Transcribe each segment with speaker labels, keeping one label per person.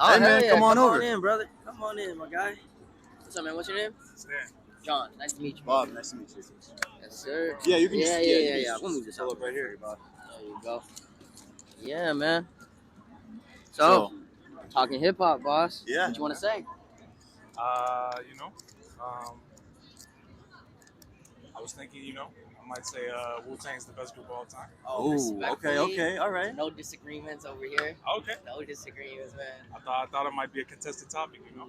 Speaker 1: Oh,
Speaker 2: hey man,
Speaker 1: yeah.
Speaker 2: come on over.
Speaker 1: Come on in, brother. Come on in, my guy. What's up, man? What's your name?
Speaker 3: Stan.
Speaker 1: John. Nice to meet you.
Speaker 2: Bob, nice to meet you.
Speaker 1: Yes, sir.
Speaker 2: Yeah, you can just
Speaker 1: Yeah. We'll move this
Speaker 2: pull
Speaker 1: up
Speaker 2: up right here, Bob.
Speaker 1: There you go. Yeah, man. So talking hip hop, boss.
Speaker 2: Yeah.
Speaker 1: What you want to say?
Speaker 3: I was thinking, I might say Wu-Tang's the best group of all time.
Speaker 2: Oh, okay, all right.
Speaker 1: No disagreements over here.
Speaker 3: Okay.
Speaker 1: No disagreements, man.
Speaker 3: I thought it might be a contested topic,
Speaker 1: Nah.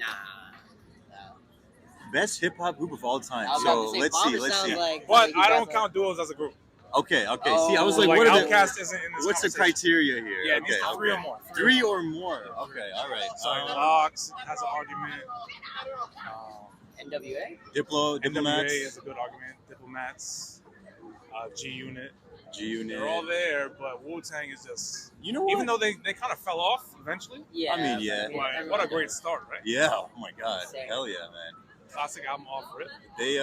Speaker 2: Best hip hop group of all time.
Speaker 1: I was
Speaker 2: So
Speaker 1: about to say,
Speaker 2: let's
Speaker 1: Bobby
Speaker 2: see.
Speaker 1: sounds like-
Speaker 3: But I
Speaker 1: you
Speaker 3: don't
Speaker 1: guys
Speaker 3: count duos as a group.
Speaker 2: Okay.
Speaker 1: Oh.
Speaker 2: See, I was
Speaker 1: So,
Speaker 2: like,
Speaker 3: like
Speaker 2: what are the,
Speaker 3: Outkast isn't in this
Speaker 2: what's the
Speaker 3: conversation.
Speaker 2: criteria here?
Speaker 3: Yeah, it needs to be three or more.
Speaker 2: Three or more. Okay, all right.
Speaker 3: Sorry, Vox has an argument.
Speaker 1: NWA?
Speaker 2: Diplomats.
Speaker 3: NWA is a good argument. Diplomats, G-Unit. They're all there, but Wu-Tang is just...
Speaker 2: You know what?
Speaker 3: Even though they kind of fell off eventually.
Speaker 1: Yeah.
Speaker 2: I mean, yeah.
Speaker 3: But what a great start, right?
Speaker 2: Yeah. Oh my God.
Speaker 1: Insane.
Speaker 2: Hell yeah, man.
Speaker 3: Classic album off rip.
Speaker 2: They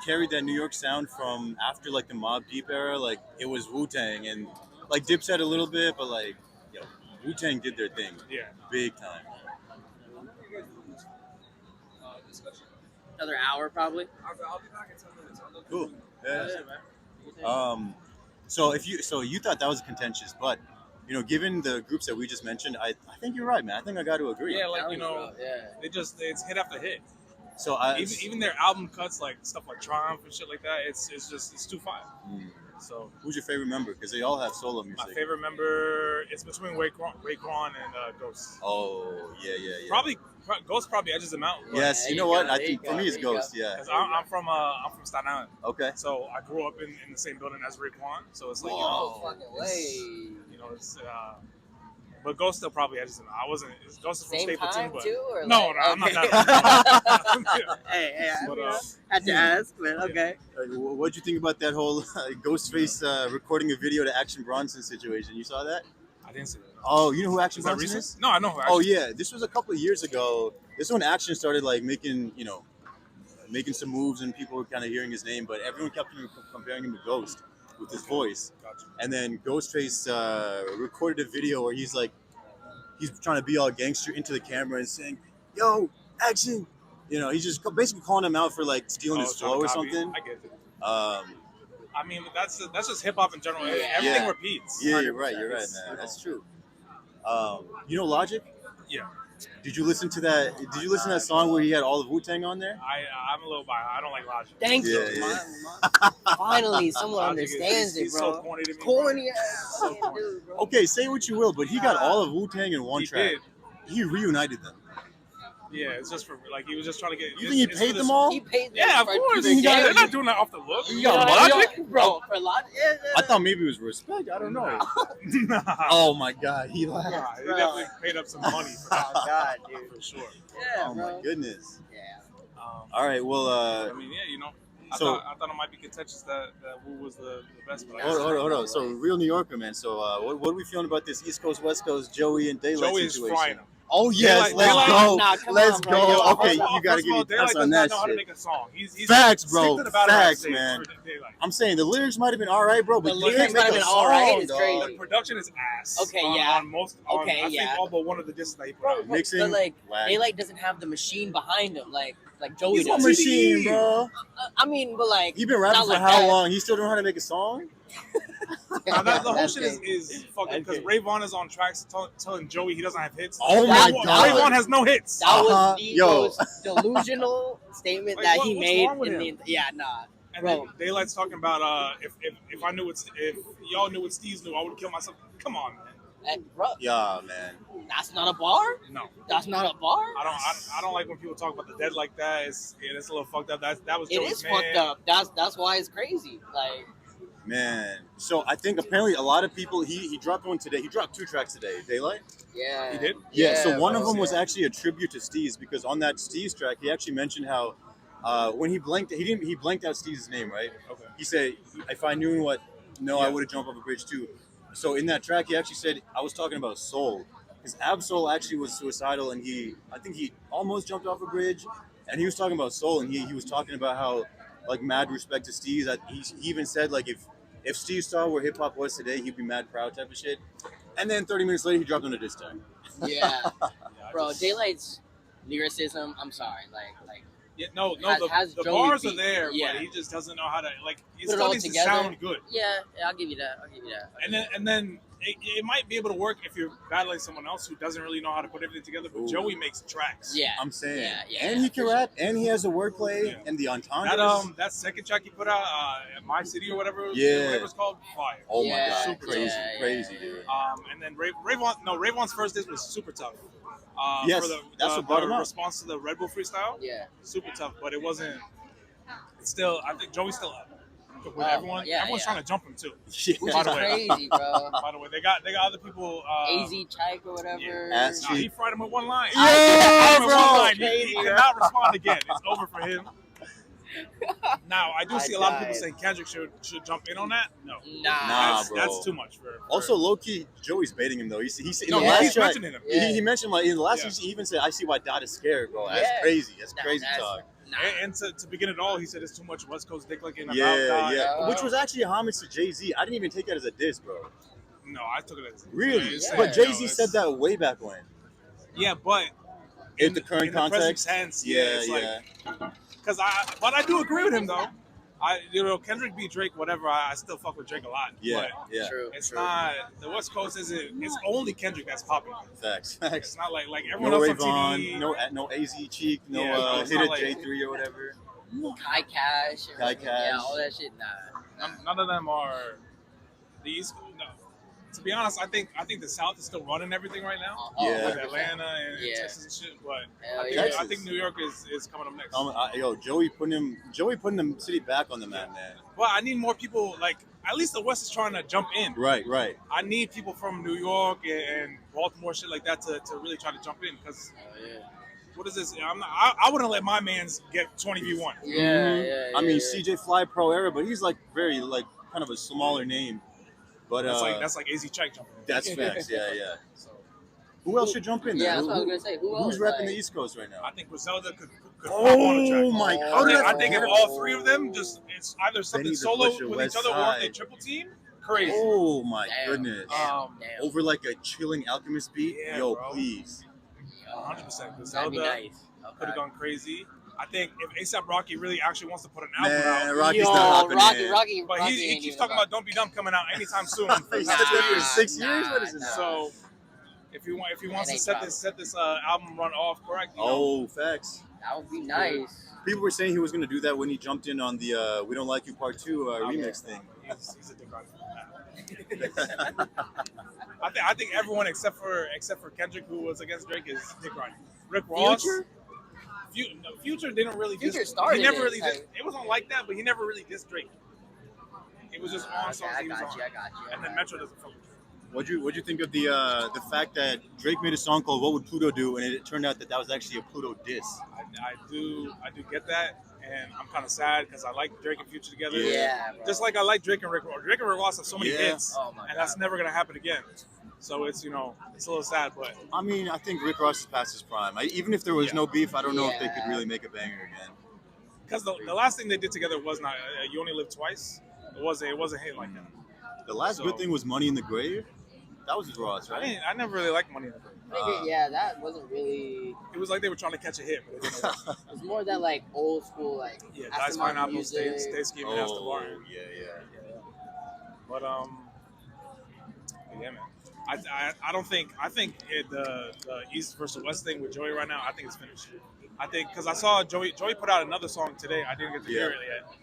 Speaker 2: carried that New York sound from after like the Mobb Deep era. Like it was Wu-Tang and like Dipset a little bit, but like Wu-Tang did their thing.
Speaker 3: Yeah.
Speaker 2: Big time.
Speaker 1: Another hour, probably.
Speaker 3: I'll be back in 10 minutes.
Speaker 2: Cool. Yeah.
Speaker 1: Man.
Speaker 2: So you thought that was contentious, but given the groups that we just mentioned, I think you're right, man. I think I got to agree.
Speaker 3: Yeah, like
Speaker 1: Yeah.
Speaker 3: it's hit after hit.
Speaker 2: So
Speaker 3: even their album cuts, like stuff like Triumph and shit like that, it's too fire. So
Speaker 2: who's your favorite member? Because they all have solo music.
Speaker 3: my favorite member, it's between Raekwon and Ghost.
Speaker 2: Oh yeah.
Speaker 3: Probably Ghost probably edges them out.
Speaker 2: Yes,
Speaker 1: Yeah,
Speaker 2: you know
Speaker 1: you
Speaker 2: what?
Speaker 1: go,
Speaker 2: I
Speaker 1: there
Speaker 2: think
Speaker 1: you
Speaker 2: for
Speaker 1: go,
Speaker 2: me it's
Speaker 1: there you
Speaker 2: Ghost. Yeah.
Speaker 3: Because I'm from Staten Island.
Speaker 2: Okay.
Speaker 3: So I grew up in the same building as Raekwon. So it's like
Speaker 1: Whoa, fucking way.
Speaker 3: it's but Ghost still probably edges them out. I wasn't. Ghost is from
Speaker 1: Same
Speaker 3: Staple
Speaker 1: time
Speaker 3: but
Speaker 1: too, or
Speaker 3: no,
Speaker 1: like,
Speaker 3: I'm not
Speaker 1: okay.
Speaker 3: that.
Speaker 1: Hey,
Speaker 3: But,
Speaker 1: had to ask, man. Okay.
Speaker 2: What'd you think about that whole Ghostface recording a video to Action Bronson situation? You saw that?
Speaker 3: I didn't see that.
Speaker 2: Oh, you know who Action
Speaker 3: Is that
Speaker 2: Bronson
Speaker 3: recent?
Speaker 2: is?
Speaker 3: No, I know who.
Speaker 2: Oh yeah, this was a couple of years ago. This is when Action started like making some moves and people were kind of hearing his name, but everyone kept comparing him to Ghost with his voice.
Speaker 3: Gotcha.
Speaker 2: And then Ghostface recorded a video where he's trying to be all gangster into the camera and saying, "Yo, Action!" He's just basically calling him out for like stealing his flow or something.
Speaker 3: I get it. I mean, that's just hip hop in general. Everything repeats.
Speaker 2: Yeah, you're right, man. That's true. Logic?
Speaker 3: Yeah.
Speaker 2: Did you listen to that? Did you listen to that song where he had all of Wu-Tang on there?
Speaker 3: I'm a little biased. I don't like Logic.
Speaker 1: Thank you.
Speaker 2: Yeah.
Speaker 1: Finally, someone
Speaker 3: Logic
Speaker 1: understands it,
Speaker 3: he's
Speaker 1: bro.
Speaker 3: so corny to me.
Speaker 1: Corny ass fucking dude, bro.
Speaker 2: Okay, say what you will, but he got all of Wu-Tang in one
Speaker 3: He
Speaker 2: track.
Speaker 3: did.
Speaker 2: He reunited them.
Speaker 3: Yeah, it's just for like he was just trying to get.
Speaker 2: You think he paid them all?
Speaker 1: He paid them
Speaker 3: Yeah, of
Speaker 1: for
Speaker 3: course.
Speaker 1: the
Speaker 3: They're
Speaker 1: game.
Speaker 3: not doing that off the look.
Speaker 2: You got Logic?
Speaker 1: Bro, for Logic? Yeah.
Speaker 2: I thought maybe it was respect. I don't know.
Speaker 3: Nah.
Speaker 2: Oh my God, he laughed.
Speaker 3: Nah, he definitely paid up some money for that.
Speaker 1: Oh, God, dude.
Speaker 3: For sure.
Speaker 1: Yeah,
Speaker 2: Oh
Speaker 1: bro.
Speaker 2: my goodness.
Speaker 1: Yeah.
Speaker 2: All right, well,
Speaker 3: I mean, yeah, I
Speaker 2: So-
Speaker 3: thought it might be contentious that Wu was the best. But
Speaker 2: hold on. So, real New Yorker, man. So, what are we feeling about this East Coast, West Coast, Joey and Daylight
Speaker 3: Joey is
Speaker 2: situation?
Speaker 3: frying him.
Speaker 2: Oh yes,
Speaker 3: Daylight-
Speaker 2: let's
Speaker 3: Daylight-
Speaker 2: go.
Speaker 1: Nah, come
Speaker 2: Let's
Speaker 1: on,
Speaker 2: go.
Speaker 1: bro. Yo,
Speaker 2: Okay,
Speaker 1: first of
Speaker 2: you gotta give me
Speaker 3: Daylight
Speaker 2: press
Speaker 3: does
Speaker 2: on
Speaker 3: not
Speaker 2: that
Speaker 3: know how to
Speaker 2: shit.
Speaker 3: make a song. He's
Speaker 2: Facts,
Speaker 3: stick
Speaker 2: bro.
Speaker 3: to the battle
Speaker 2: Facts,
Speaker 3: rap
Speaker 2: man.
Speaker 3: for Daylight.
Speaker 2: I'm saying the lyrics might have been all right, bro, but
Speaker 1: The
Speaker 2: you
Speaker 1: lyrics
Speaker 2: can't
Speaker 1: might
Speaker 2: make
Speaker 1: have
Speaker 2: a
Speaker 1: been
Speaker 2: song,
Speaker 1: all right, it's
Speaker 2: dog.
Speaker 1: crazy.
Speaker 3: The production is ass.
Speaker 1: Okay,
Speaker 3: on,
Speaker 1: yeah.
Speaker 3: On most,
Speaker 1: Okay,
Speaker 3: I
Speaker 1: yeah.
Speaker 3: think all but one of the discs that he put
Speaker 1: Bro,
Speaker 3: out.
Speaker 2: Mixing,
Speaker 1: but like
Speaker 2: whack.
Speaker 1: Daylight doesn't have the machine behind him like Joey
Speaker 2: He's a
Speaker 1: does.
Speaker 2: machine, bro.
Speaker 1: I mean, but like
Speaker 2: He been rapping
Speaker 1: not
Speaker 2: for
Speaker 1: like
Speaker 2: how
Speaker 1: that.
Speaker 2: long? He still don't know how to make a song?
Speaker 3: Now, the whole
Speaker 1: That's
Speaker 3: shit
Speaker 1: it.
Speaker 3: is fucking
Speaker 1: That's
Speaker 3: because
Speaker 1: it.
Speaker 3: Rayvon is on tracks telling Joey he doesn't have hits.
Speaker 2: Oh my
Speaker 3: Rayvon,
Speaker 2: God.
Speaker 3: Rayvon has no hits.
Speaker 1: That was
Speaker 2: Uh-huh.
Speaker 1: the
Speaker 2: Yo.
Speaker 1: most delusional statement
Speaker 3: Like,
Speaker 1: that he
Speaker 3: what's
Speaker 1: made
Speaker 3: wrong with
Speaker 1: in
Speaker 3: him?
Speaker 1: the nah.
Speaker 3: And
Speaker 1: Bro.
Speaker 3: then Daylight's talking about if I knew if y'all knew what Steve's knew, I would kill myself. Come on, man.
Speaker 1: And bro,
Speaker 2: Yeah, man.
Speaker 1: that's not a bar.
Speaker 3: No,
Speaker 1: That's not a bar.
Speaker 3: I don't like when people talk about the dead like that. It's a little fucked up. That was
Speaker 1: It
Speaker 3: Joey's
Speaker 1: is
Speaker 3: man.
Speaker 1: fucked up. That's why it's crazy. Like
Speaker 2: Man. So I think apparently a lot of people, he dropped one today. He dropped 2 tracks today. Daylight?
Speaker 1: yeah,
Speaker 3: He did?
Speaker 2: Yeah, so one of
Speaker 1: bro.
Speaker 2: them was actually a tribute to Steez because on that Steez track, he actually mentioned how when he blanked out Steez's name, right?
Speaker 3: Okay.
Speaker 2: He said, if I knew I would have jumped off a bridge too. So in that track, he actually said, I was talking about Soul. Because Ab-Soul actually was suicidal and I think he almost jumped off a bridge. And he was talking about Soul and he was talking about how, like, mad respect to Steez. He even said, like, if Steve saw where hip hop was today, he'd be mad proud type of shit. And then 30 minutes later, he dropped on a diss track.
Speaker 1: Yeah.
Speaker 3: Yeah,
Speaker 1: Bro, Daylight's lyricism. I'm sorry, like
Speaker 3: Yeah, no,
Speaker 1: has
Speaker 3: the
Speaker 1: Joey
Speaker 3: bars are
Speaker 1: beat.
Speaker 3: there,
Speaker 1: Yeah.
Speaker 3: but he just doesn't know how to It
Speaker 1: Put it
Speaker 3: still
Speaker 1: all
Speaker 3: needs to
Speaker 1: together.
Speaker 3: sound good.
Speaker 1: Yeah, I'll give you that.
Speaker 3: And then it might be able to work if you're battling someone else who doesn't really know how to put everything together. But Joey makes tracks.
Speaker 1: Yeah,
Speaker 2: I'm saying,
Speaker 1: yeah,
Speaker 2: and he can rap, and he has a wordplay, and the entendres.
Speaker 3: That second track he put out, My City or whatever, whatever it's called, fire.
Speaker 2: Oh my god,
Speaker 3: super
Speaker 2: crazy, dude.
Speaker 3: And then Rayvon's first disc was super tough.
Speaker 2: Yes,
Speaker 3: for
Speaker 2: that's what brought him
Speaker 3: the
Speaker 2: up.
Speaker 3: response to the Red Bull freestyle.
Speaker 1: Yeah,
Speaker 3: super tough, but it wasn't. It's still, I think Joey's still up. With everyone, everyone's trying to jump him too.
Speaker 1: Which is crazy, bro.
Speaker 3: By the way, they got other people.
Speaker 1: AZ Chike or whatever.
Speaker 3: Nah, he fried him with one line.
Speaker 2: Yeah,
Speaker 3: With
Speaker 2: bro.
Speaker 3: one line.
Speaker 1: Crazy,
Speaker 3: He
Speaker 1: bro.
Speaker 3: cannot respond again. It's over for him. Now, I do see a lot of people
Speaker 1: died.
Speaker 3: saying Kendrick should jump in on that. No,
Speaker 2: Nah, bro.
Speaker 3: That's too much for
Speaker 2: Also, low key, Joey's baiting him though. He in
Speaker 3: no,
Speaker 2: the last
Speaker 3: he's
Speaker 2: track,
Speaker 3: mentioning him.
Speaker 2: he mentioned like in the last he even said, "I see why Dot is scared, bro." That's
Speaker 1: Yeah.
Speaker 2: crazy. That's crazy talk.
Speaker 3: And to begin it all, he said it's too much West Coast dick licking about
Speaker 2: Yeah,
Speaker 3: God.
Speaker 2: yeah. Which was actually a homage to Jay-Z. I didn't even take that as a diss, bro.
Speaker 3: No, I took it as
Speaker 2: Really?
Speaker 3: it's
Speaker 2: But
Speaker 3: saying,
Speaker 2: Jay-Z said that way back when.
Speaker 3: Yeah, but
Speaker 2: In the current
Speaker 3: in the present
Speaker 2: context,
Speaker 3: tense,
Speaker 2: yeah.
Speaker 3: But I do agree with him though. Kendrick beat Drake, whatever. I still fuck with Drake a lot.
Speaker 2: Yeah,
Speaker 3: but
Speaker 2: yeah.
Speaker 1: True.
Speaker 3: It's not the West Coast isn't. It's only Kendrick that's popping.
Speaker 2: Facts.
Speaker 3: It's not like everyone
Speaker 2: No
Speaker 3: else
Speaker 2: Ray
Speaker 3: on TV.
Speaker 2: Vaughn, no AZ Cheek, no
Speaker 3: Yeah, it's
Speaker 2: Hit
Speaker 3: not
Speaker 2: It
Speaker 3: like-
Speaker 2: J3 or whatever.
Speaker 1: Kai Cash.
Speaker 2: Kai Cash.
Speaker 1: Yeah, all that shit. Nah.
Speaker 3: None of them are the East. No. To be honest, I think the South is still running everything right now.
Speaker 2: Yeah.
Speaker 3: With Atlanta and
Speaker 1: Yeah.
Speaker 3: Texas and shit. But
Speaker 1: Hell
Speaker 3: I
Speaker 1: yeah.
Speaker 3: think New York is coming up next.
Speaker 2: Joey putting the city back on the map, man.
Speaker 3: But I need more people. At least the West is trying to jump in.
Speaker 2: Right.
Speaker 3: I need people from New York and Baltimore, shit like that, to really try to jump in. Because what is this? I wouldn't let my mans get 20v1.
Speaker 1: Yeah.
Speaker 2: I mean, CJ Fly Pro era, but he's like very kind of a smaller name. But
Speaker 3: That's like AZ Chike jumping in.
Speaker 2: that's facts. Yeah.
Speaker 3: So
Speaker 2: Who else should jump in there?
Speaker 1: Yeah, that's what I was gonna say.
Speaker 2: Who's repping the East Coast right now?
Speaker 3: I think Griselda could pop on a track.
Speaker 2: Oh my god!
Speaker 3: I think if all three of them it's either something
Speaker 2: Benny the
Speaker 3: solo
Speaker 2: Butcher,
Speaker 3: with
Speaker 2: West
Speaker 3: each other or if they
Speaker 2: Side.
Speaker 3: triple team, crazy.
Speaker 2: Oh my
Speaker 1: Damn.
Speaker 2: goodness!
Speaker 1: Damn.
Speaker 2: Over like a chilling Alchemist beat?
Speaker 3: Yeah,
Speaker 2: Yo,
Speaker 3: bro.
Speaker 2: please.
Speaker 3: 100%.
Speaker 1: That'd be
Speaker 3: Griselda
Speaker 1: nice.
Speaker 3: could have gone crazy. I think if ASAP Rocky really actually wants to put an album
Speaker 2: Man,
Speaker 3: out,
Speaker 2: Rocky's not hopping in.
Speaker 1: Rocky.
Speaker 3: but he keeps talking about Don't Be Dumb coming out anytime soon.
Speaker 2: He's
Speaker 1: Nah,
Speaker 2: said that for 6
Speaker 1: nah,
Speaker 2: years? What is this?
Speaker 1: nah.
Speaker 3: So if he wants to
Speaker 1: ain't
Speaker 3: set
Speaker 1: problem.
Speaker 3: this album run off correct,
Speaker 2: Oh, facts.
Speaker 1: That would be nice.
Speaker 2: People were saying he was going to do that when he jumped in on the We Don't Like You Part 2 remix thing.
Speaker 3: he's a dick rider. I think everyone except for Kendrick, who was against Drake, is dick riding. Rick Ross, Future didn't really.
Speaker 1: Future started
Speaker 3: He never
Speaker 1: it,
Speaker 3: really.
Speaker 1: like-
Speaker 3: It wasn't like that, but he never really dissed Drake. It was just on songs
Speaker 1: I
Speaker 3: he was
Speaker 1: got
Speaker 3: on.
Speaker 1: you.
Speaker 3: And then Metro doesn't fuck with Drake.
Speaker 2: What'd you think of the fact that Drake made a song called "What Would Pluto Do" and it turned out that was actually a Pluto diss?
Speaker 3: I do get that, and I'm kind of sad because I like Drake and Future together.
Speaker 1: Yeah, bro.
Speaker 3: Just like I like Drake and Rick Ross. Drake and Rick Ross have so many
Speaker 2: Yeah.
Speaker 3: hits,
Speaker 1: Oh my
Speaker 3: and that's
Speaker 1: God.
Speaker 3: never gonna happen again. So it's it's a little sad, but
Speaker 2: I mean, I think Rick Ross is past his prime. Even if there was no beef, I don't know if they could
Speaker 1: Yeah.
Speaker 2: really make a banger again.
Speaker 3: because the last thing they did together was not "You Only Live Twice." It wasn't hit like that.
Speaker 2: The last
Speaker 3: So-
Speaker 2: good thing was "Money in the Grave." That was Ross, right?
Speaker 3: I never really liked Money in the Bank.
Speaker 1: That wasn't really.
Speaker 3: It was like they were trying to catch a hit, but it didn't work.
Speaker 1: It was more that like old school like.
Speaker 3: Yeah,
Speaker 1: Aston
Speaker 3: Dice
Speaker 1: Martin
Speaker 3: Pineapple,
Speaker 1: music.
Speaker 3: stay scheming, Aston Martin.
Speaker 2: yeah.
Speaker 3: But yeah, man. I don't think the East versus West thing with Joey right now. I think it's finished. I think because I saw Joey put out another song today. I didn't get to hear it yet.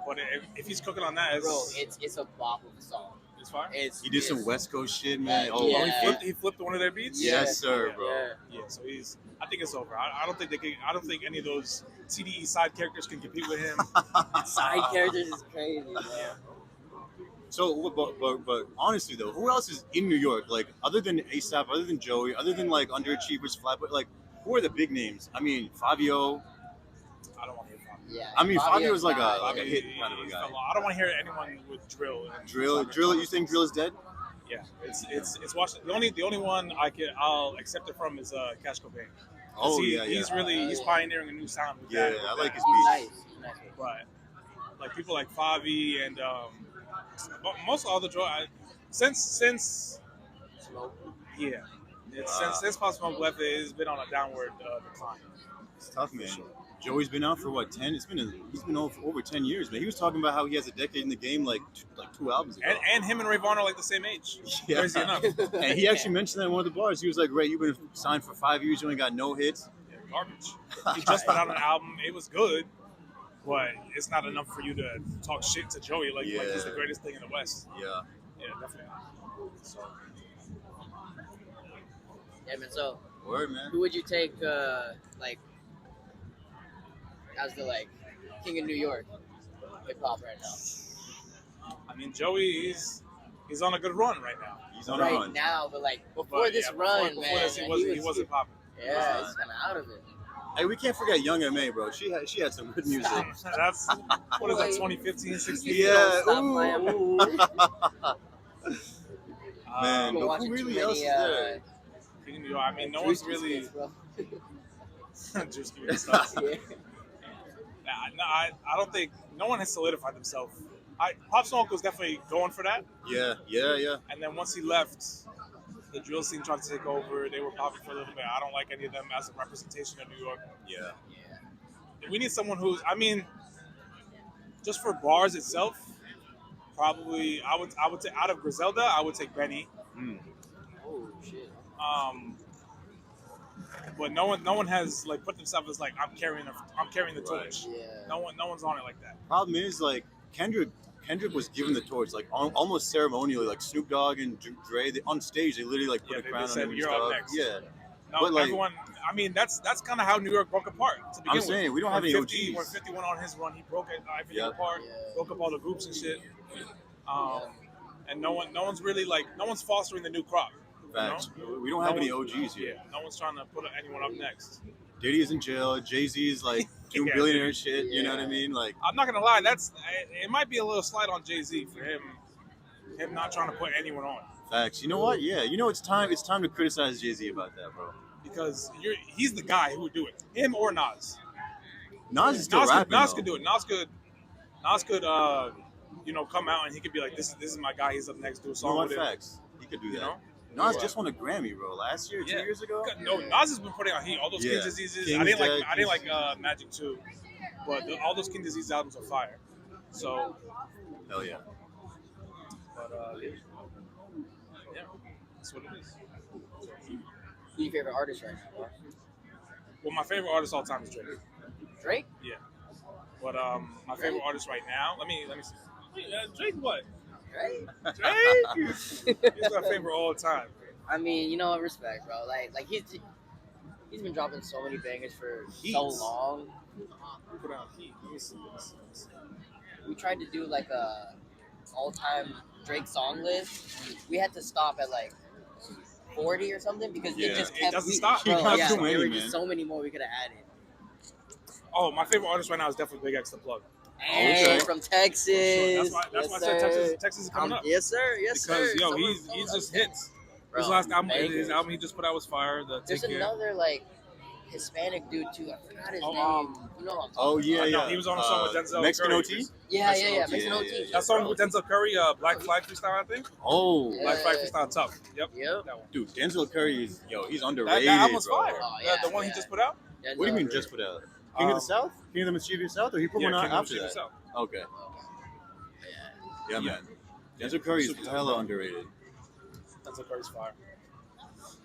Speaker 3: But if he's cooking on that,
Speaker 1: Bro, it's a bop of a song.
Speaker 3: it's fine.
Speaker 2: He did some West Coast shit, man. Oh,
Speaker 1: Yeah.
Speaker 3: He flipped one of their beats.
Speaker 2: Yes, sir, bro.
Speaker 3: Yeah, so I think it's over. I don't think I don't think any of those TDE side characters can compete with him.
Speaker 1: Side characters is crazy, bro.
Speaker 2: So, but honestly though, who else is in New York? Like, other than ASAP, other than Joey, other than like Underachievers, Flatbush, like, who are the big names? I mean, Fabio.
Speaker 3: I don't want to hear Fabio.
Speaker 1: Yeah.
Speaker 2: I mean, Fabio's like
Speaker 1: not-
Speaker 2: a hit kind of a guy.
Speaker 3: I don't want to hear anyone with drill. and
Speaker 2: Drill. You think Drill is dead?
Speaker 3: Yeah, it's Washington. The only one I'll accept it from is Cash Cobain.
Speaker 2: Oh,
Speaker 3: He's pioneering a new sound. With
Speaker 2: Yeah,
Speaker 3: that,
Speaker 2: I like his
Speaker 1: He's
Speaker 2: beats.
Speaker 1: nice.
Speaker 3: But like people like Favi and but most of the drill since
Speaker 1: Smoke.
Speaker 3: yeah, It's since Pop Smoke left, it's been on a downward decline.
Speaker 2: It's tough, man. Joey's been out for what 10? He's been over 10 years, man. He was talking about how he has a decade in the game, like 2 albums ago.
Speaker 3: And him and Ray Vaughn are like the same age.
Speaker 2: Yeah.
Speaker 3: Crazy enough.
Speaker 2: And he actually mentioned that in one of the bars. He was like, "Ray, you've been signed for 5 years. You ain't got no hits."
Speaker 3: Yeah, garbage. He just put out an album. It was good, but it's not enough for you to talk shit to Joey like he's the greatest thing in the West.
Speaker 2: Yeah.
Speaker 3: Yeah, definitely. So.
Speaker 1: Yeah, man. So,
Speaker 2: Word, man.
Speaker 1: who would you take, like, as the like king of New York hip hop right now?
Speaker 3: I mean, Joey, he's on a good run right now.
Speaker 2: He's on
Speaker 1: right
Speaker 2: a run
Speaker 1: now, but like before this run,
Speaker 3: before
Speaker 1: man,
Speaker 3: this, he wasn't popping.
Speaker 1: Yeah, he's kind of out of it.
Speaker 2: Hey, we can't forget Young M.A., bro. She had some good music.
Speaker 3: That's what is that? 2015, 16.
Speaker 2: Yeah.
Speaker 1: Stop
Speaker 2: Ooh.
Speaker 1: playing.
Speaker 2: Man,
Speaker 1: Been
Speaker 2: but
Speaker 1: watching
Speaker 2: who
Speaker 1: too
Speaker 2: really else
Speaker 1: many,
Speaker 2: is there?
Speaker 3: I mean, no
Speaker 1: Drewski
Speaker 3: one's really.
Speaker 1: skits, bro.
Speaker 3: Just give me the stuff.
Speaker 1: Yeah.
Speaker 3: I don't think no one has solidified themselves. Pop Smoke was definitely going for that,
Speaker 2: Yeah.
Speaker 3: and then once he left, the drill scene tried to take over. They were popping for a little bit. I don't like any of them as a representation of New York.
Speaker 2: Yeah.
Speaker 3: We need someone who's, I mean, just for bars itself, probably I would say out of Griselda, I would take Benny.
Speaker 1: Oh shit.
Speaker 3: But no one has like put themselves as like I'm carrying the torch.
Speaker 1: Yeah.
Speaker 3: No one's on it like that.
Speaker 2: Problem is, like, Kendrick was given the torch, like, almost ceremonially, like Snoop Dogg and Dre, on stage, they literally, like, put a
Speaker 3: They
Speaker 2: crown
Speaker 3: just
Speaker 2: on
Speaker 3: said
Speaker 2: him and
Speaker 3: you're
Speaker 2: stuff.
Speaker 3: up next.
Speaker 2: Yeah.
Speaker 3: No,
Speaker 2: But, like,
Speaker 3: everyone. I mean, that's kind of how New York broke apart. To begin
Speaker 2: I'm saying, we don't have
Speaker 3: when
Speaker 2: any
Speaker 3: 50,
Speaker 2: OGs.
Speaker 3: When 50 went on his run, he broke everything
Speaker 2: Yeah.
Speaker 3: apart,
Speaker 1: Yeah.
Speaker 3: broke up all the groups and shit. And no one's really like, no one's fostering the new crop.
Speaker 2: Facts.
Speaker 3: You know?
Speaker 2: We don't have any OGs here.
Speaker 3: Yeah, no one's trying to put anyone up next.
Speaker 2: Diddy is in jail. Jay-Z's, like, doing
Speaker 3: Yeah.
Speaker 2: billionaire shit. You know what I mean? Like,
Speaker 3: I'm not gonna lie, it might be a little slight on Jay-Z for him not trying to put anyone on.
Speaker 2: facts. You know what? Yeah. You know, it's time to criticize Jay-Z about that, bro.
Speaker 3: Because he's the guy who would do it. Him or Nas.
Speaker 2: Nas is still rapping,
Speaker 3: Nas
Speaker 2: though.
Speaker 3: could do it. Nas could come out and he could be like, this is my guy. He's up next. Do a
Speaker 2: You know
Speaker 3: song
Speaker 2: what?
Speaker 3: with him.
Speaker 2: Facts. He could do
Speaker 3: You
Speaker 2: that.
Speaker 3: know?
Speaker 2: Nas
Speaker 3: Yeah.
Speaker 2: just won a Grammy, bro. Last year, 2
Speaker 3: Yeah.
Speaker 2: years ago.
Speaker 3: No, Nas has been putting out heat. All those
Speaker 2: Yeah.
Speaker 3: King Diseases.
Speaker 2: King's
Speaker 3: I didn't
Speaker 2: Dead,
Speaker 3: like Magic 2, but all those King Disease albums are fire. So,
Speaker 2: Hell yeah.
Speaker 3: but yeah, that's what it is.
Speaker 1: Who's your favorite artist right now, bro?
Speaker 3: Well, my favorite artist all time is Drake.
Speaker 1: Drake?
Speaker 3: Yeah. But my favorite artist right now, let me see. Drake what?
Speaker 1: Drake?
Speaker 3: Drake? He's my favorite all time.
Speaker 1: I mean, you know, respect, bro. Like he's been dropping so many bangers for so
Speaker 3: Heats.
Speaker 1: long.
Speaker 3: Put out heat. Let me see.
Speaker 1: We tried to do like a all-time Drake song list. We had to stop at like 40 or something because
Speaker 2: Yeah.
Speaker 1: it just
Speaker 3: It
Speaker 1: kept.
Speaker 3: doesn't stop.
Speaker 1: Bro,
Speaker 2: You got
Speaker 1: yeah,
Speaker 2: too
Speaker 1: there
Speaker 2: many,
Speaker 1: were
Speaker 2: man.
Speaker 1: just so many more we could have added.
Speaker 3: Oh, my favorite artist right now is definitely Big X the Plug.
Speaker 1: Hey,
Speaker 2: Okay.
Speaker 1: from Texas.
Speaker 3: That's why I
Speaker 1: Yes,
Speaker 3: said
Speaker 1: sir.
Speaker 3: Texas is coming up.
Speaker 1: Yes, sir. Yes,
Speaker 3: Because
Speaker 1: sir.
Speaker 3: yo,
Speaker 1: Someone-
Speaker 3: he
Speaker 1: someone-
Speaker 3: just hits.
Speaker 1: Bro,
Speaker 3: His last album,
Speaker 1: bangers.
Speaker 3: his album he just put out was fire. The
Speaker 1: There's
Speaker 3: Take Care.
Speaker 1: another like Hispanic dude too. I forgot his
Speaker 3: Oh,
Speaker 1: name. You know what I'm talking
Speaker 2: Oh yeah,
Speaker 3: I know,
Speaker 2: yeah.
Speaker 3: he was on a song with Denzel
Speaker 2: Mexican
Speaker 3: Curry.
Speaker 2: OT.
Speaker 1: Yeah,
Speaker 3: Mexican
Speaker 1: yeah.
Speaker 3: OT.
Speaker 1: Mexican
Speaker 2: Yeah,
Speaker 1: OT.
Speaker 2: yeah, yeah.
Speaker 3: That song with Denzel Curry, Black Flag Freestyle, I think.
Speaker 2: Oh,
Speaker 1: Yeah.
Speaker 3: Black Flag Freestyle Tough. Yep.
Speaker 1: Yep.
Speaker 3: That one.
Speaker 2: dude, Denzel Curry is he's
Speaker 3: That
Speaker 2: underrated,
Speaker 3: album's
Speaker 2: bro.
Speaker 3: fire.
Speaker 1: Oh, yeah,
Speaker 3: the one he
Speaker 1: yeah.
Speaker 3: just put out.
Speaker 2: What do you mean just put out? King of the South? King of the Mischievous South, or he put one out
Speaker 3: King of
Speaker 2: after
Speaker 3: Shit
Speaker 2: that?
Speaker 3: Himself.
Speaker 2: Okay,
Speaker 1: Yeah.
Speaker 2: yeah, man. Denzel Curry is hella underrated.
Speaker 3: Denzel Curry's fire.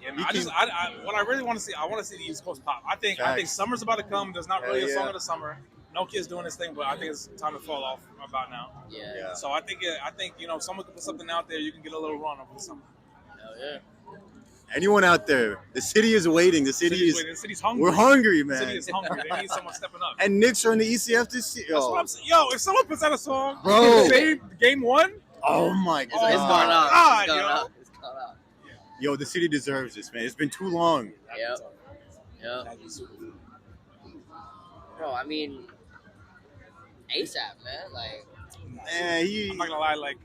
Speaker 3: Yeah,
Speaker 2: He
Speaker 3: man, what I really want to see, I want to see the East Coast pop. I think
Speaker 2: Facts.
Speaker 3: summer's about to come. There's not really
Speaker 2: Hell
Speaker 3: a song
Speaker 2: yeah.
Speaker 3: of the summer. No Kid's doing this thing, but I think it's time to fall off about now.
Speaker 1: Yeah.
Speaker 2: Yeah.
Speaker 3: So I think if someone can put something out there, you can get a little run over the summer.
Speaker 1: Hell yeah.
Speaker 2: Anyone out there? The city is waiting. The city is.
Speaker 3: waiting. The city's hungry.
Speaker 2: We're hungry,
Speaker 3: The city
Speaker 2: man.
Speaker 3: is hungry. They need someone stepping up.
Speaker 2: And Knicks are in the ECF this year.
Speaker 3: That's what I'm saying. Yo, if someone puts out a song,
Speaker 2: Bro.
Speaker 3: say game one,
Speaker 2: Oh my
Speaker 1: It's,
Speaker 3: Oh,
Speaker 2: god.
Speaker 1: it's going up.
Speaker 3: God,
Speaker 1: It's going
Speaker 3: yo.
Speaker 1: up. It's going up.
Speaker 2: Yo, the city deserves this, man. It's been too long.
Speaker 1: Yep. Yep.
Speaker 3: That'd be super cool.
Speaker 1: Bro, I mean, ASAP, man. Like,
Speaker 3: I'm not gonna lie, like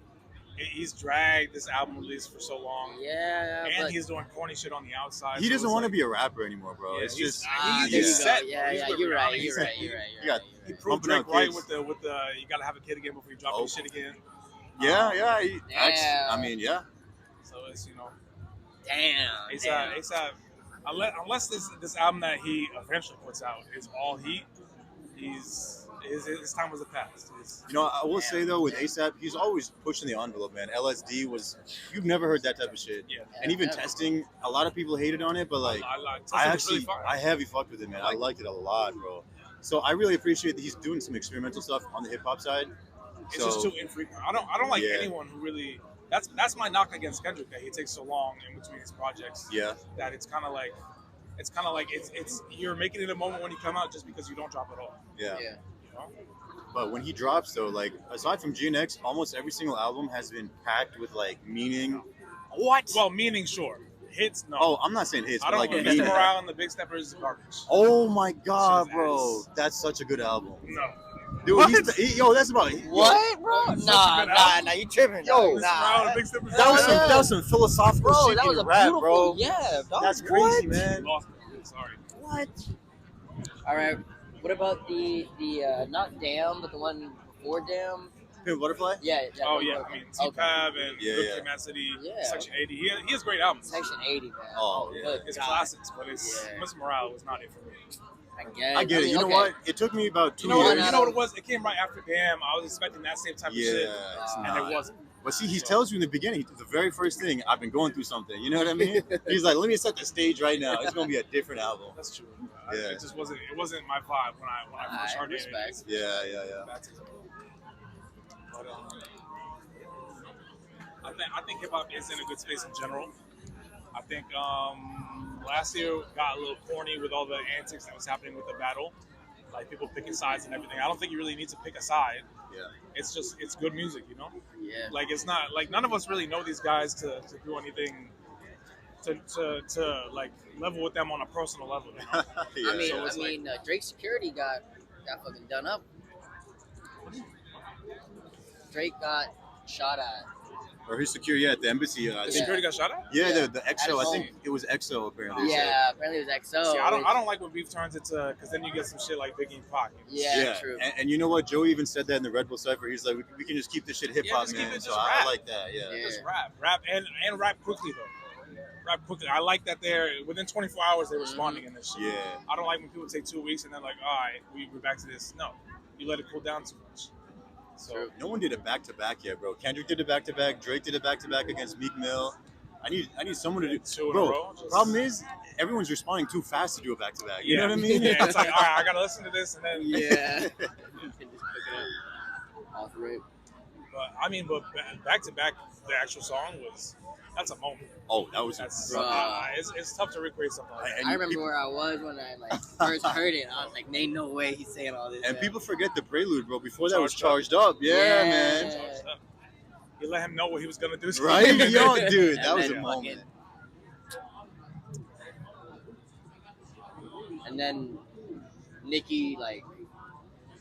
Speaker 3: he's dragged this album release for so long,
Speaker 1: yeah,
Speaker 3: and
Speaker 1: but
Speaker 3: he's doing corny shit on the outside.
Speaker 2: He
Speaker 3: so
Speaker 2: doesn't
Speaker 3: it's
Speaker 2: want to
Speaker 3: like-
Speaker 2: be a rapper anymore, bro.
Speaker 3: Yeah,
Speaker 2: It's
Speaker 3: he's-
Speaker 2: just
Speaker 3: he's
Speaker 1: there you
Speaker 3: just
Speaker 1: go.
Speaker 3: set.
Speaker 1: Yeah,
Speaker 3: He's
Speaker 1: yeah,
Speaker 3: with
Speaker 1: you're right.
Speaker 3: Rihanna.
Speaker 1: You're right.
Speaker 2: He
Speaker 1: You're
Speaker 3: He
Speaker 1: right.
Speaker 3: proved
Speaker 2: Pumping out
Speaker 3: Drake right
Speaker 2: kids.
Speaker 3: with the you gotta have a kid again before you drop
Speaker 2: Oh.
Speaker 3: your shit again.
Speaker 2: yeah.
Speaker 1: Damn.
Speaker 2: I mean, yeah.
Speaker 3: So it's
Speaker 1: Damn.
Speaker 3: ASAP. Unless this album that he eventually puts out is all heat, his time was a past.
Speaker 2: You know, I will say though, with ASAP, he's always pushing the envelope, man. LSD was, you've never heard that type of shit.
Speaker 3: Yeah.
Speaker 2: And even testing, a lot of people hated on it, but like, I actually,
Speaker 3: really
Speaker 2: I heavy fucked with it, man. I liked it a lot, bro. So I really appreciate that he's doing some experimental stuff on the hip hop side.
Speaker 3: It's just too infrequent. I don't like anyone who really. That's my knock against Kendrick, that he takes so long in between his projects.
Speaker 2: Yeah.
Speaker 3: That it's kind of like it's you're making it a moment when you come out just because you don't drop at all.
Speaker 2: Yeah.
Speaker 1: Yeah.
Speaker 3: You know?
Speaker 2: But when he drops though, like aside from GNX, almost every single album has been packed with like meaning. What?
Speaker 3: Well, meaning sure. Hits no.
Speaker 2: Oh, I'm not saying hits,
Speaker 3: I
Speaker 2: but
Speaker 3: don't
Speaker 2: like
Speaker 3: Mr.
Speaker 2: meaning.
Speaker 3: Morale and the Big Steppers is garbage.
Speaker 2: Oh my god,
Speaker 3: Shit's
Speaker 2: bro.
Speaker 3: ass.
Speaker 2: That's such a good album.
Speaker 3: No.
Speaker 2: Dude, yo, that's about
Speaker 1: What, bro?
Speaker 3: Such a
Speaker 1: Nah,
Speaker 3: good album.
Speaker 1: you tripping?
Speaker 2: Yo,
Speaker 3: Mr. Morale
Speaker 1: nah.
Speaker 3: and the Big Steppers.
Speaker 2: that was some philosophical
Speaker 1: Bro,
Speaker 2: shit
Speaker 1: that was
Speaker 2: in
Speaker 1: a
Speaker 2: rap,
Speaker 1: beautiful,
Speaker 2: bro.
Speaker 1: yeah, dog.
Speaker 2: That's crazy,
Speaker 3: You
Speaker 2: man.
Speaker 3: lost me. Sorry.
Speaker 1: What? All right. What about the not Damn, but the one before Damn?
Speaker 2: Pimp Butterfly?
Speaker 1: Yeah.
Speaker 3: Oh yeah, I mean T-Pab and
Speaker 2: Yeah,
Speaker 3: Good
Speaker 2: yeah.
Speaker 3: Kid, Mad City,
Speaker 1: Yeah.
Speaker 3: Section 80. He has great albums.
Speaker 1: Section 80, man.
Speaker 2: Oh, yeah.
Speaker 1: Good
Speaker 3: It's
Speaker 1: God.
Speaker 3: classics, but it's
Speaker 1: Yeah.
Speaker 3: Mr. Morale was not it for me.
Speaker 1: I
Speaker 2: I get it. You know
Speaker 1: okay.
Speaker 2: what? It took me about 2
Speaker 3: You know what?
Speaker 2: years.
Speaker 3: You know what it was? It came right after Damn. I was expecting that same type of shit,
Speaker 2: Yeah, it's
Speaker 3: and
Speaker 2: not.
Speaker 3: it wasn't.
Speaker 2: But see, he tells you in the beginning, the very first thing, I've been going through something. You know what I mean? He's like, let me set the stage right now. It's gonna be a different album.
Speaker 3: That's true.
Speaker 2: Yeah.
Speaker 3: It just wasn't. It wasn't my vibe when I first heard it.
Speaker 1: respect.
Speaker 2: Yeah.
Speaker 3: That's it. But I think hip hop is in a good space in general. I think last year got a little corny with all the antics that was happening with the battle, like people picking sides and everything. I don't think you really need to pick a side.
Speaker 2: Yeah.
Speaker 3: It's good music, you know.
Speaker 1: Yeah.
Speaker 3: Like it's not like none of us really know these guys to do anything to like level with them on a personal level. You know?
Speaker 2: Yeah.
Speaker 1: I mean,
Speaker 3: So it's
Speaker 1: Drake's security got fucking done up. Drake got shot at.
Speaker 2: Or his security at the embassy. I
Speaker 3: The
Speaker 2: think.
Speaker 3: security got shot at.
Speaker 2: Yeah, the
Speaker 1: At
Speaker 2: EXO.
Speaker 1: his
Speaker 2: I think
Speaker 1: home.
Speaker 2: it was EXO apparently.
Speaker 1: Yeah, apparently it was XO.
Speaker 3: See, I don't like when beef turns into because then you get some shit like Biggie and Pac.
Speaker 1: Yeah, true.
Speaker 2: And you know what? Joey even said that in the Red Bull cipher. He's like, we can just keep this shit hip hop,
Speaker 3: just keep
Speaker 2: man.
Speaker 3: it
Speaker 2: So
Speaker 3: just
Speaker 2: I
Speaker 3: rap.
Speaker 2: like that. Yeah.
Speaker 1: Yeah.
Speaker 3: Just rap and rap quickly though. Rap quickly. I like that they're within 24 hours they're responding in this shit.
Speaker 2: Yeah.
Speaker 3: I don't like when people take 2 weeks and then like, all right, we're back to this. No, you let it cool down too much. So
Speaker 1: True.
Speaker 2: No one did it back to back yet, bro. Kendrick did it back to back. Drake did it back to back against Meek Mill. I need someone to do.
Speaker 3: two in a
Speaker 2: Bro,
Speaker 3: row. Just,
Speaker 2: problem is everyone's responding too fast to do it back to back. You
Speaker 3: yeah.
Speaker 2: know what I mean?
Speaker 3: Yeah, it's like, all right, I gotta listen to this and then.
Speaker 1: Yeah. You can just pick it up off rip.
Speaker 3: But I mean, but back to back, the actual song that's a moment.
Speaker 2: Oh, that was.
Speaker 3: That's
Speaker 1: Bruh.
Speaker 3: it's tough to recreate something like that.
Speaker 2: And
Speaker 1: I remember
Speaker 2: people-
Speaker 1: where I was when I first heard it. I was like, "Ain't no way he's saying all this."
Speaker 2: And
Speaker 1: yeah.
Speaker 2: people forget the prelude, bro. Before that was
Speaker 3: Charged
Speaker 2: charged up. Yeah,
Speaker 1: Yeah.
Speaker 2: man.
Speaker 3: You let him know what he was gonna do.
Speaker 2: Right? Yo, dude, that
Speaker 1: And
Speaker 2: was
Speaker 1: then
Speaker 2: a
Speaker 1: fucking-
Speaker 2: moment.
Speaker 1: And then Nicki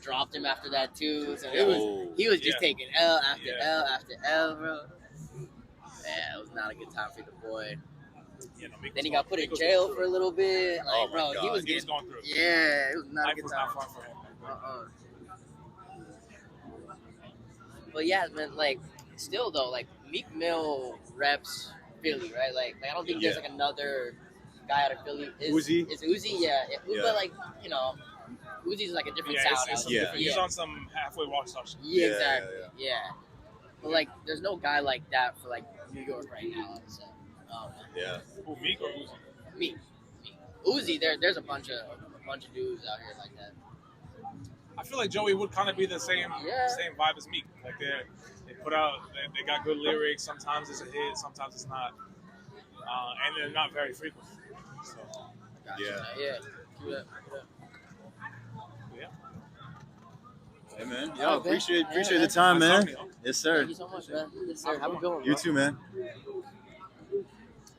Speaker 1: dropped him after that too. So he was just
Speaker 3: Yeah.
Speaker 1: taking L after
Speaker 3: Yeah.
Speaker 1: L after L, bro. Yeah, it was not a good time for the boy.
Speaker 3: You know,
Speaker 1: Then he got put in jail for a little bit. Like,
Speaker 2: Oh my
Speaker 1: bro,
Speaker 2: God.
Speaker 1: he was
Speaker 3: He was
Speaker 1: getting.
Speaker 3: going through it.
Speaker 1: Yeah, it was not a
Speaker 3: Life
Speaker 1: good
Speaker 3: was
Speaker 1: time.
Speaker 3: not fun for him.
Speaker 1: But yeah, man, still though, Meek Mill reps Philly, right? I don't think there's another guy out of Philly.
Speaker 2: Uzi?
Speaker 1: Is Uzi? Yeah.
Speaker 2: Yeah.
Speaker 1: But Uzi's a different
Speaker 3: Yeah,
Speaker 1: sound.
Speaker 3: it's
Speaker 1: out
Speaker 2: yeah.
Speaker 1: there.
Speaker 3: he's on some halfway walk star shit.
Speaker 1: Yeah,
Speaker 2: Yeah,
Speaker 1: exactly. Yeah. But there's no guy like that for New York right now. So,
Speaker 2: Yeah.
Speaker 3: Who, Meek or Uzi?
Speaker 1: me. Uzi, there's a bunch of dudes out here like that.
Speaker 3: I feel like Joey would kind of be the same vibe as Meek. Like they put out, they got good lyrics. Sometimes it's a hit, sometimes it's not, and they're not very frequent. So
Speaker 1: Gotcha.
Speaker 2: Yeah.
Speaker 1: Yeah. Do that.
Speaker 3: yeah.
Speaker 2: Hey, man.
Speaker 1: Oh,
Speaker 2: Yo,
Speaker 1: man.
Speaker 2: appreciate
Speaker 1: Yeah,
Speaker 2: the time,
Speaker 3: Nice
Speaker 2: man.
Speaker 3: talking to you.
Speaker 2: Yes, sir.
Speaker 1: Thank you so much, man. Yes, sir. Have a good one,
Speaker 2: You
Speaker 1: bro.
Speaker 2: too, man.